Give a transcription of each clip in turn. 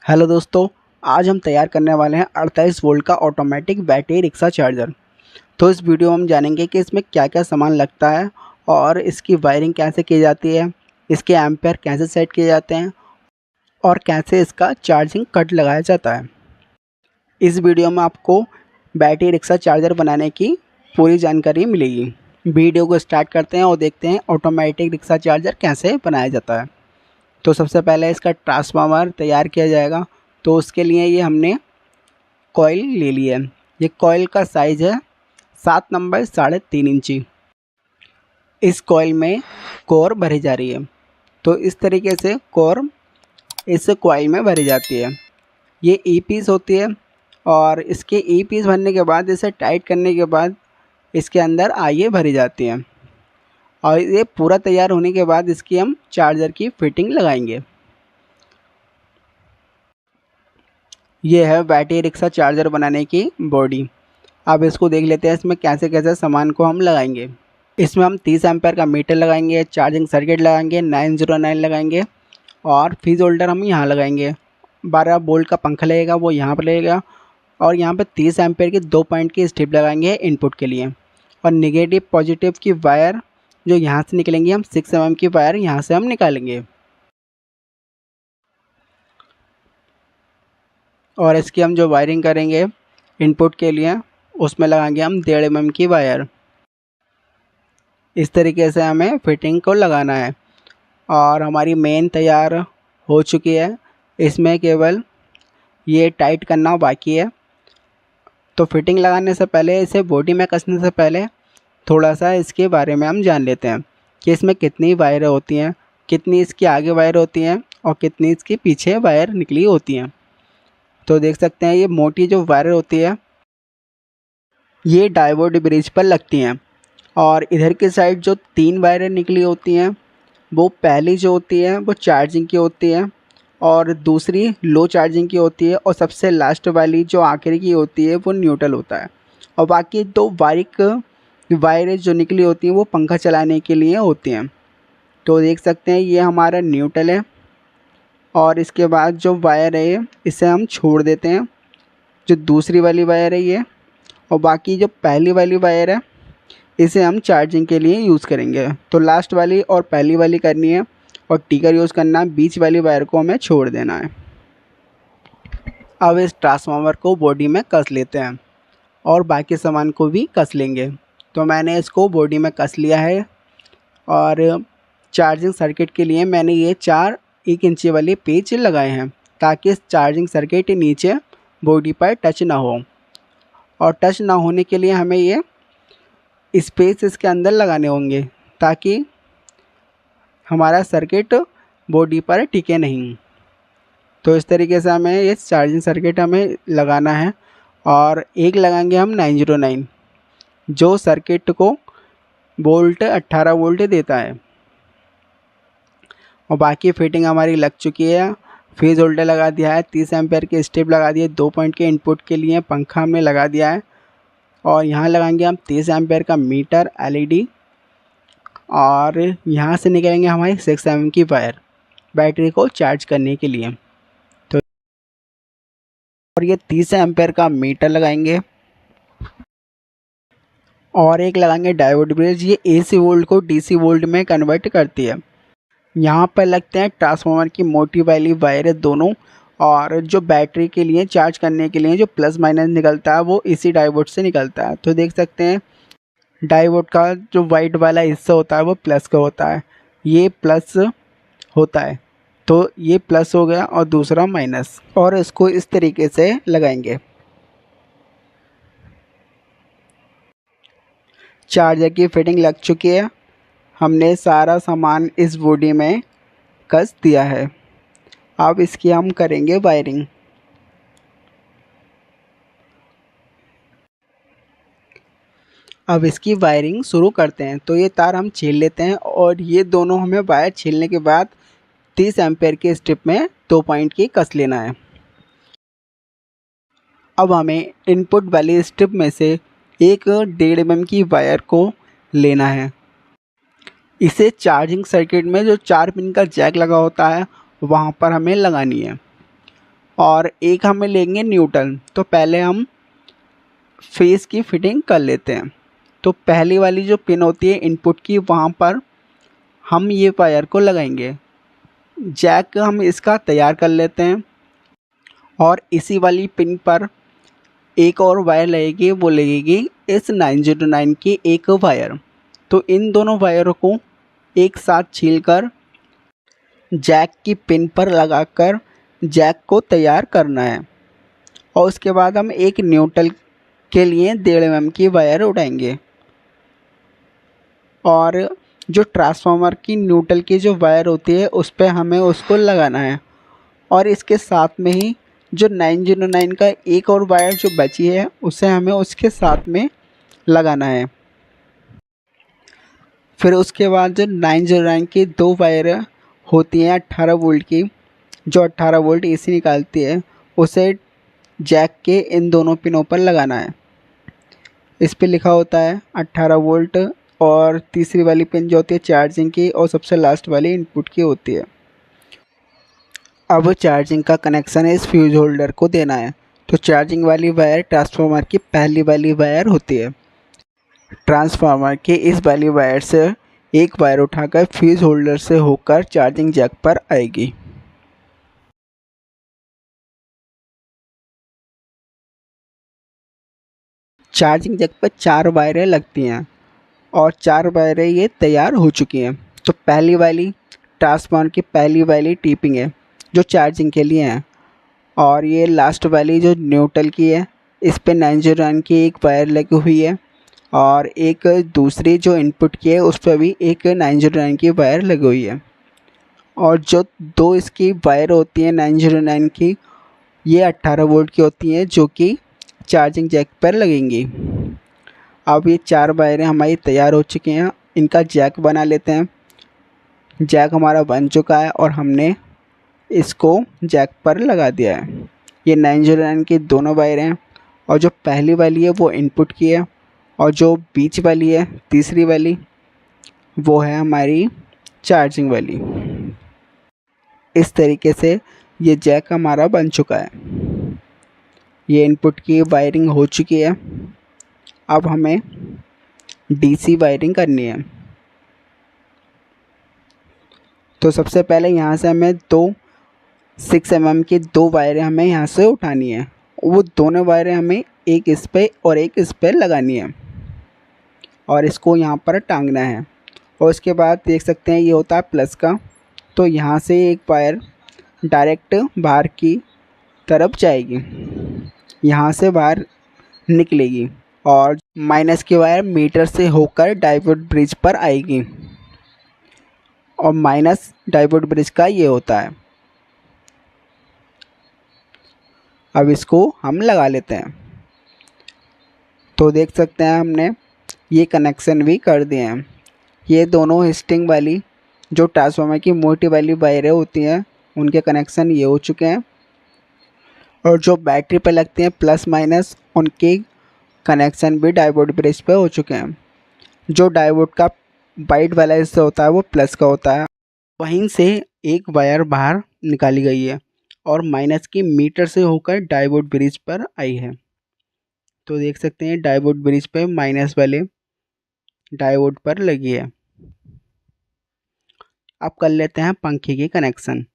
Hello दोस्तों, आज हम तैयार करने वाले हैं 48 वोल्ट का ऑटोमेटिक बैटरी रिक्शा चार्जर। तो इस वीडियो में हम जानेंगे कि इसमें क्या क्या सामान लगता है और इसकी वायरिंग कैसे की जाती है, इसके एम्पेयर कैसे सेट किए जाते हैं और कैसे इसका चार्जिंग कट लगाया जाता है। इस वीडियो में आपको बैटरी रिक्शा चार्जर बनाने की पूरी जानकारी मिलेगी। वीडियो को स्टार्ट करते हैं और देखते हैं ऑटोमेटिक रिक्शा चार्जर कैसे बनाया जाता है। तो सबसे पहले इसका ट्रांसफार्मर तैयार किया जाएगा। तो उसके लिए ये हमने कॉइल ले ली है। ये कॉइल का साइज़ है 7 नंबर 3.5 इंची। इस कॉइल में कोर भरी जा रही है। तो इस तरीके से कोर इस कॉइल में भरी जाती है। ये ई पीस होती है और इसके ई पीस भरने के बाद इसे टाइट करने के बाद इसके अंदर आइए भरी जाती है और ये पूरा तैयार होने के बाद इसकी हम चार्जर की फिटिंग लगाएंगे। ये है बैटरी रिक्शा चार्जर बनाने की बॉडी। अब इसको देख लेते हैं इसमें कैसे कैसे सामान को हम लगाएंगे। इसमें हम 30 एम्पेयर का मीटर लगाएंगे, चार्जिंग सर्किट लगाएंगे, 909 लगाएंगे और फ्यूज होल्डर हम यहाँ लगाएंगे। 12 वोल्ट का पंखा लगेगा, वो यहाँ पर लगेगा और यहाँ पर 30 एम्पेयर की 2 पॉइंट की स्ट्रिप लगाएंगे इनपुट के लिए। और नेगेटिव पॉजिटिव की वायर जो यहाँ से निकलेंगी, हम 6 mm की वायर यहाँ से हम निकालेंगे और इसकी हम जो वायरिंग करेंगे इनपुट के लिए उसमें लगाएंगे हम 1.5 mm की वायर। इस तरीके से हमें फिटिंग को लगाना है और हमारी मेन तैयार हो चुकी है। इसमें केवल ये टाइट करना बाकी है। तो फिटिंग लगाने से पहले, इसे बॉडी में कसने से पहले थोड़ा सा इसके बारे में हम जान लेते हैं कि इसमें कितनी वायरें होती हैं, कितनी इसकी आगे वायर होती हैं और कितनी इसकी पीछे वायर निकली होती हैं। तो देख सकते हैं ये मोटी जो वायर होती है ये डायोड ब्रिज पर लगती हैं और इधर की साइड जो 3 वायरें निकली होती हैं वो पहली जो होती है वो चार्जिंग की होती है और दूसरी लो चार्जिंग की होती है और सबसे लास्ट वाली जो आखिरी की होती है वो न्यूट्रल होता है। और बाकी 2 बारीक वायरें जो निकली होती हैं वो पंखा चलाने के लिए होती हैं। तो देख सकते हैं ये हमारा न्यूट्रल है और इसके बाद जो वायर है इसे हम छोड़ देते हैं, जो दूसरी वाली वायर है ये, और बाकी जो पहली वाली वायर है इसे हम चार्जिंग के लिए यूज़ करेंगे। तो लास्ट वाली और पहली वाली करनी है और टिकर यूज़ करना है, बीच वाली वायर को हमें छोड़ देना है। अब इस ट्रांसफार्मर को बॉडी में कस लेते हैं और बाकी सामान को भी कस लेंगे। तो मैंने इसको बॉडी में कस लिया है और चार्जिंग सर्किट के लिए मैंने ये 4 1 इंची वाली पेच लगाए हैं ताकि इस चार्जिंग सर्किट नीचे बॉडी पर टच ना हो। और टच ना होने के लिए हमें ये स्पेस इसके अंदर लगाने होंगे ताकि हमारा सर्किट बॉडी पर टिके नहीं। तो इस तरीके से हमें ये चार्जिंग सर्किट हमें लगाना है और एक लगाएंगे हम 909 जो सर्किट को वोल्ट 18 वोल्ट देता है। और बाकी फिटिंग हमारी लग चुकी है। फ्यूज होल्डर लगा दिया है, 30 एम्पेयर की स्ट्रिप लगा दी है, 2 पॉइंट के इनपुट के लिए पंखा हमने लगा दिया है और यहाँ लगाएंगे हम 30 एम्पेयर का मीटर LED और यहाँ से निकलेंगे हमारी 6 mm की वायर बैटरी को चार्ज करने के लिए। तो और ये 30 एम्पेयर का मीटर लगाएंगे और एक लगाएंगे डायोड ब्रिज। ये AC वोल्ट को DC वोल्ट में कन्वर्ट करती है। यहाँ पर लगते हैं ट्रांसफार्मर की मोटी वाली वायर दोनों और जो बैटरी के लिए चार्ज करने के लिए जो प्लस माइनस निकलता है वो इसी डायोड से निकलता है। तो देख सकते हैं डायोड का जो वाइट वाला हिस्सा होता है वो प्लस का होता है, ये प्लस होता है। तो ये प्लस हो गया और दूसरा माइनस, और इसको इस तरीके से लगाएंगे। चार्जर की फिटिंग लग चुकी है। हमने सारा सामान इस बॉडी में कस दिया है। अब इसकी हम करेंगे वायरिंग। अब इसकी वायरिंग शुरू करते हैं। तो ये तार हम छील लेते हैं और ये दोनों हमें वायर छीलने के बाद 30 एम्पेयर की स्ट्रिप में 2 पॉइंट की कस लेना है। अब हमें इनपुट वाली स्ट्रिप में से एक 1.5 mm की वायर को लेना है। इसे चार्जिंग सर्किट में जो 4 पिन का जैक लगा होता है वहाँ पर हमें लगानी है। और एक हमें लेंगे न्यूट्रल। तो पहले हम फेस की फिटिंग कर लेते हैं। तो पहली वाली जो पिन होती है इनपुट की, वहाँ पर हम ये वायर को लगाएंगे। जैक हम इसका तैयार कर लेते हैं और इसी वाली पिन पर एक और वायर लगेगी, वो लगेगी इस 909 की एक वायर। तो इन दोनों वायरों को एक साथ छीलकर जैक की पिन पर लगाकर जैक को तैयार करना है। और उसके बाद हम एक न्यूट्रल के लिए 1.5 mm की वायर उठाएंगे और जो ट्रांसफार्मर की न्यूट्रल की जो वायर होती है उस पर हमें उसको लगाना है। और इसके साथ में ही जो 909 का एक और वायर जो बची है उसे हमें उसके साथ में लगाना है। फिर उसके बाद जो 909 की 2 वायर होती हैं 18 वोल्ट की, जो 18 वोल्ट एसी निकालती है, उसे जैक के इन दोनों पिनों पर लगाना है। इस पे लिखा होता है 18 वोल्ट और तीसरी वाली पिन जो होती है चार्जिंग की और सबसे लास्ट वाली इनपुट की होती है। अब चार्जिंग का कनेक्शन इस फ्यूज होल्डर को देना है। तो चार्जिंग वाली वायर ट्रांसफार्मर की पहली वाली वायर होती है। ट्रांसफार्मर के इस वाली वायर से एक वायर उठाकर फ्यूज होल्डर से होकर चार्जिंग जैक पर आएगी। चार्जिंग जैक पर 4 वायरें लगती हैं और 4 वायरें ये तैयार हो चुकी हैं। तो पहली वाली ट्रांसफार्मर की पहली वाली टीपिंग है जो चार्जिंग के लिए है, और ये लास्ट वाली जो न्यूट्रल की है इस पे 909 की एक वायर लगी हुई है और एक दूसरी जो इनपुट की है उस पर भी एक 909 की वायर लगी हुई है। और जो 2 इसकी वायर होती हैं 909 की, ये 18 वोल्ट की होती हैं जो कि चार्जिंग जैक पर लगेंगी। अब ये 4 वायरें हमारी तैयार हो चुकी हैं, इनका जैक बना लेते हैं। जैक हमारा बन चुका है और हमने इसको जैक पर लगा दिया है। ये 909 की दोनों वायरें हैं और जो पहली वाली है वो इनपुट की है और जो बीच वाली है तीसरी वाली वो है हमारी चार्जिंग वाली। इस तरीके से ये जैक हमारा बन चुका है। ये इनपुट की वायरिंग हो चुकी है। अब हमें डीसी वायरिंग करनी है। तो सबसे पहले यहाँ से हमें 6 mm की 2 वायरें हमें यहाँ से उठानी है। वो दोनों वायरें हमें एक इस पे और एक इस पे लगानी है और इसको यहाँ पर टांगना है। और उसके बाद देख सकते हैं ये होता है प्लस का, तो यहाँ से एक वायर डायरेक्ट बाहर की तरफ जाएगी, यहाँ से बाहर निकलेगी और माइनस की वायर मीटर से होकर डायोड ब्रिज पर आएगी और माइनस डायोड ब्रिज का ये होता है। अब इसको हम लगा लेते हैं। तो देख सकते हैं हमने ये कनेक्शन भी कर दिए हैं। ये दोनों हिस्टिंग वाली जो ट्रांसफार्मर की मोटी वाली वायरें होती हैं उनके कनेक्शन ये हो चुके हैं और जो बैटरी पे लगती हैं प्लस माइनस उनके कनेक्शन भी डायोड ब्रिज पे हो चुके हैं। जो डायोड का वाइट वाला हिस्सा होता है वो प्लस का होता है, वहीं से एक वायर बाहर निकाली गई है और माइनस की मीटर से होकर डायोड ब्रिज पर आई है। तो देख सकते हैं डायोड ब्रिज पे माइनस वाले डायोड पर लगी है। अब कर लेते हैं पंखे की कनेक्शन।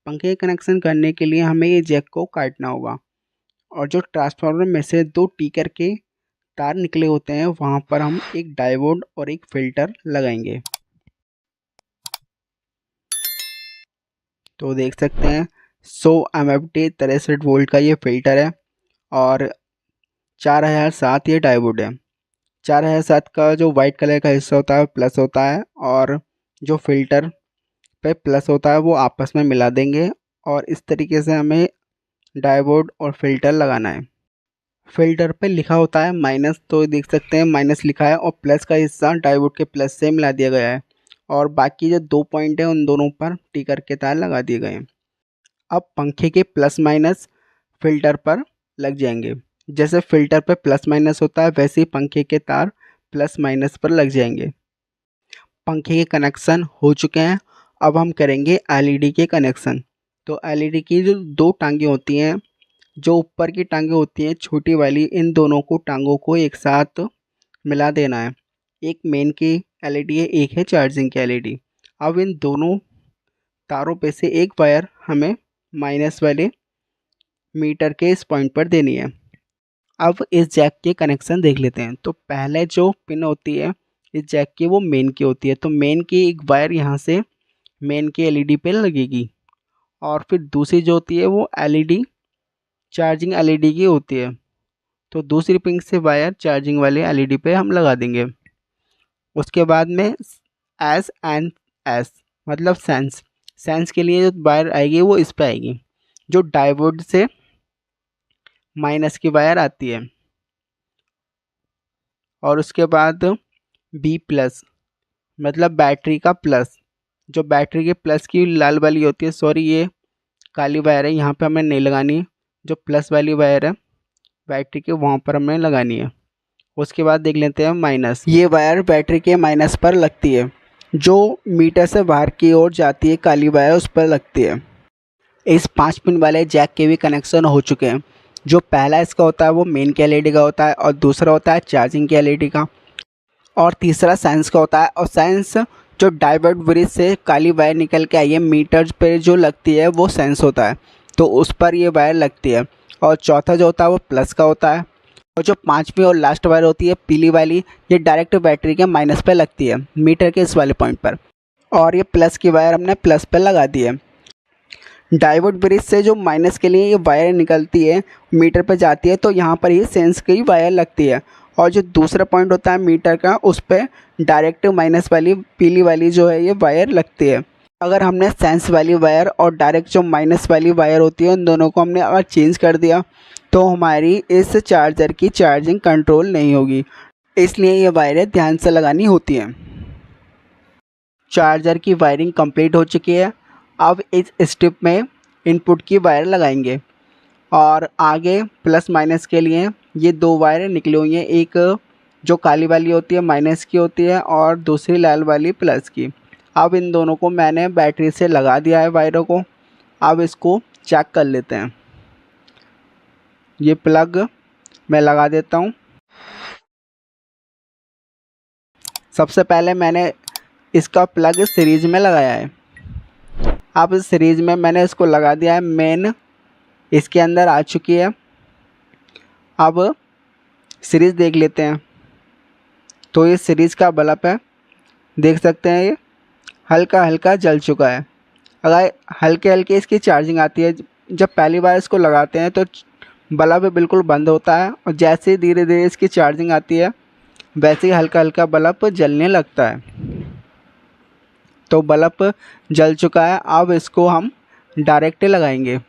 पंखे के कनेक्शन करने के लिए हमें ये जैक को काटना होगा और जो ट्रांसफार्मर में से 2 टीकर के तार निकले होते हैं वहाँ पर हम एक डायोड और एक फिल्टर लगाएंगे। तो देख सकते हैं 100 MFT 63 वोल्ट का ये फिल्टर है और 4007 ये डायोड है। 4007 का जो वाइट कलर का हिस्सा होता है प्लस होता है और जो फिल्टर पे प्लस होता है वो आपस में मिला देंगे और इस तरीके से हमें डायोड और फिल्टर लगाना है। फिल्टर पे लिखा होता है माइनस, तो देख सकते हैं माइनस लिखा है और प्लस का हिस्सा डायोड के प्लस से मिला दिया गया है और बाकी जो 2 पॉइंट है उन दोनों पर टिकर के तार लगा दिए गए हैं। अब पंखे के प्लस माइनस फिल्टर पर लग जाएंगे। जैसे फिल्टर पे प्लस माइनस होता है वैसे ही पंखे के तार प्लस माइनस पर लग जाएंगे। पंखे के कनेक्शन हो चुके हैं। अब हम करेंगे एलईडी के कनेक्शन। तो एलईडी की जो दो टांगें होती हैं, जो ऊपर की टांगें होती हैं छोटी वाली, इन दोनों को टांगों को एक साथ मिला देना है। एक मेन की एलईडी है, एक है चार्जिंग की एलईडी। अब इन दोनों तारों पे से एक वायर हमें माइनस वाले मीटर के इस पॉइंट पर देनी है। अब इस जैक के कनेक्शन देख लेते हैं। तो पहले जो पिन होती है इस जैक की वो मेन की होती है। तो मेन की एक वायर यहाँ से मेन की एलईडी पे लगेगी और फिर दूसरी जो होती है वो एलईडी चार्जिंग एलईडी की होती है। तो दूसरी पिन से वायर चार्जिंग वाले एलईडी पे हम लगा देंगे। उसके बाद में एस एंड एस मतलब सेंस के लिए जो वायर आएगी वो इस पे आएगी, जो डायोड से माइनस की वायर आती है। और उसके बाद बी प्लस मतलब बैटरी का प्लस, जो बैटरी के प्लस की लाल वाली होती है, सॉरी ये काली वायर है, यहाँ पे हमें नहीं लगानी। जो प्लस वाली वायर है बैटरी के वहाँ पर हमें लगानी है। उसके बाद देख लेते हैं माइनस। ये वायर बैटरी के माइनस पर लगती है, जो मीटर से बाहर की ओर जाती है काली वायर उस पर लगती है। इस 5 पिन वाले जैक के भी कनेक्शन हो चुके हैं। जो पहला इसका होता है वो मेन के एलईडी का होता है, और दूसरा होता है चार्जिंग के एलईडी का, और तीसरा साइंस का होता है। और साइंस जो डायोड ब्रिज से काली वायर निकल के आई है मीटर पे जो लगती है वो सेंस होता है, तो उस पर ये वायर लगती है। और चौथा जो होता है वो प्लस का होता है। और जो 5वीं और लास्ट वायर होती है पीली वाली, ये डायरेक्ट बैटरी के माइनस पे लगती है मीटर के इस वाले पॉइंट पर, और ये प्लस की वायर हमने प्लस पे लगा दी है। डायोड ब्रिज से जो माइनस के लिए ये वायर निकलती है मीटर पे जाती है, तो यहाँ पर ही सेंस की वायर लगती है। और जो दूसरा पॉइंट होता है मीटर का, उस पर डायरेक्ट माइनस वाली पीली वाली जो है ये वायर लगती है। अगर हमने सेंस वाली वायर और डायरेक्ट जो माइनस वाली वायर होती है उन दोनों को हमने अगर चेंज कर दिया तो हमारी इस चार्जर की चार्जिंग कंट्रोल नहीं होगी, इसलिए ये वायरें ध्यान से लगानी होती हैं। चार्जर की वायरिंग कंप्लीट हो चुकी है। अब इस स्ट्रिप में इनपुट की वायर लगाएंगे, और आगे प्लस माइनस के लिए ये दो वायर निकली हुई हैं, एक जो काली वाली होती है माइनस की होती है और दूसरी लाल वाली प्लस की। अब इन दोनों को मैंने बैटरी से लगा दिया है वायरों को। अब इसको चेक कर लेते हैं। ये प्लग मैं लगा देता हूँ। सबसे पहले मैंने इसका प्लग सीरीज में लगाया है। अब इस सीरीज में मैंने इसको लगा दिया है, मेन इसके अंदर आ चुकी है। अब सीरीज देख लेते हैं। तो ये सीरीज का बल्ब है, देख सकते हैं ये हल्का हल्का जल चुका है। अगर हल्के हल्के इसकी चार्जिंग आती है, जब पहली बार इसको लगाते हैं तो बल्ब बिल्कुल बंद होता है, और जैसे धीरे धीरे इसकी चार्जिंग आती है वैसे ही हल्का हल्का बल्ब जलने लगता है। तो बल्ब जल चुका है। अब इसको हम डायरेक्ट लगाएंगे।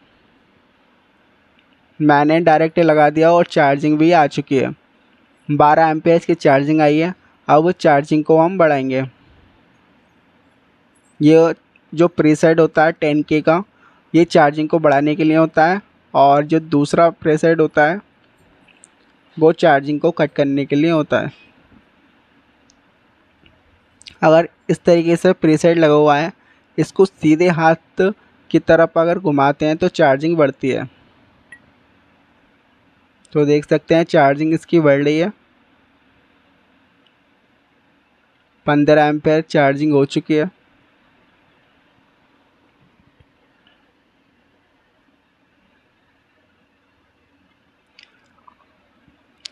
मैंने डायरेक्ट लगा दिया और चार्जिंग भी आ चुकी है। 12 एम्पेयर की चार्जिंग आई है। अब चार्जिंग को हम बढ़ाएंगे। ये जो प्रीसेट होता है 10K का, ये चार्जिंग को बढ़ाने के लिए होता है, और जो दूसरा प्रीसेट होता है वो चार्जिंग को कट करने के लिए होता है। अगर इस तरीके से प्रीसेट लगा हुआ है, इसको सीधे हाथ की तरफ अगर घुमाते हैं तो चार्जिंग बढ़ती है। तो देख सकते हैं चार्जिंग इसकी बढ़ रही है। 15 एम्पेयर चार्जिंग हो चुकी है।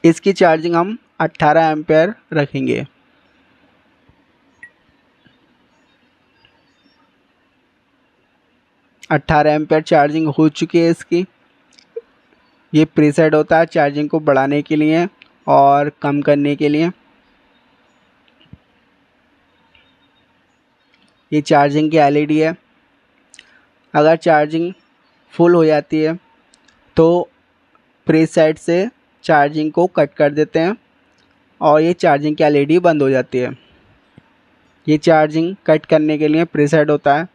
इसकी चार्जिंग हम 18 एम्पेयर रखेंगे। अट्ठारह एम्पेयर चार्जिंग हो चुकी है इसकी। ये प्रीसेट होता है चार्जिंग को बढ़ाने के लिए और कम करने के लिए। ये चार्जिंग की एलईडी है। अगर चार्जिंग फुल हो जाती है तो प्रीसेट से चार्जिंग को कट कर देते हैं और ये चार्जिंग की एलईडी बंद हो जाती है। ये चार्जिंग कट करने के लिए प्रीसेट होता है,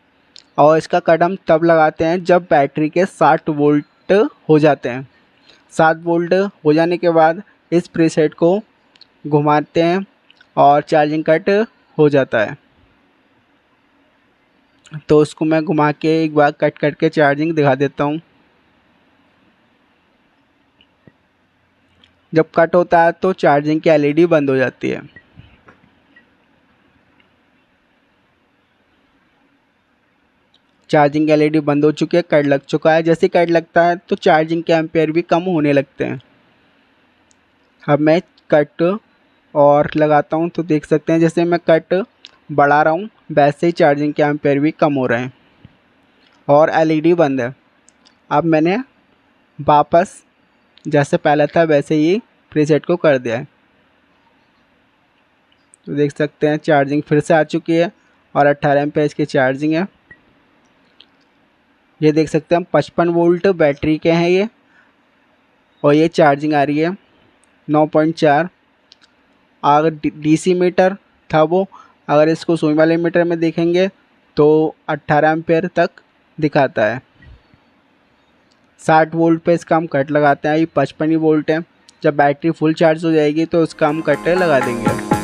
और इसका कट हम तब लगाते हैं जब बैटरी के 60 वोल्ट हो जाते हैं। 7 वोल्ट हो जाने के बाद इस प्रीसेट को घुमाते हैं और चार्जिंग कट हो जाता है। तो उसको मैं घुमा के एक बार कट करके चार्जिंग दिखा देता हूँ। जब कट होता है तो चार्जिंग की एलईडी बंद हो जाती है। चार्जिंग एलईडी बंद हो चुकी है, कट लग चुका है। जैसे कट लगता है तो चार्जिंग के एम्पेयर भी कम होने लगते हैं। अब मैं कट और लगाता हूँ तो देख सकते हैं जैसे मैं कट बढ़ा रहा हूँ वैसे ही चार्जिंग के एम्पेयर भी कम हो रहे हैं और एलईडी बंद है। अब मैंने वापस जैसे पहले था वैसे ही प्रीसेट को कर दिया है। तो देख सकते हैं चार्जिंग फिर से आ चुकी है और 18 एम्पेयर की चार्जिंग है। ये देख सकते हैं हम 55 वोल्ट बैटरी के हैं ये, और ये चार्जिंग आ रही है 9.4। अगर डीसी मीटर था वो, अगर इसको सुई वाले मीटर में देखेंगे तो 18 एम्पेयर तक दिखाता है। 60 वोल्ट पे इसका हम कट लगाते हैं। ये 55 ही वोल्ट है। जब बैटरी फुल चार्ज हो जाएगी तो इसका हम कट लगा देंगे।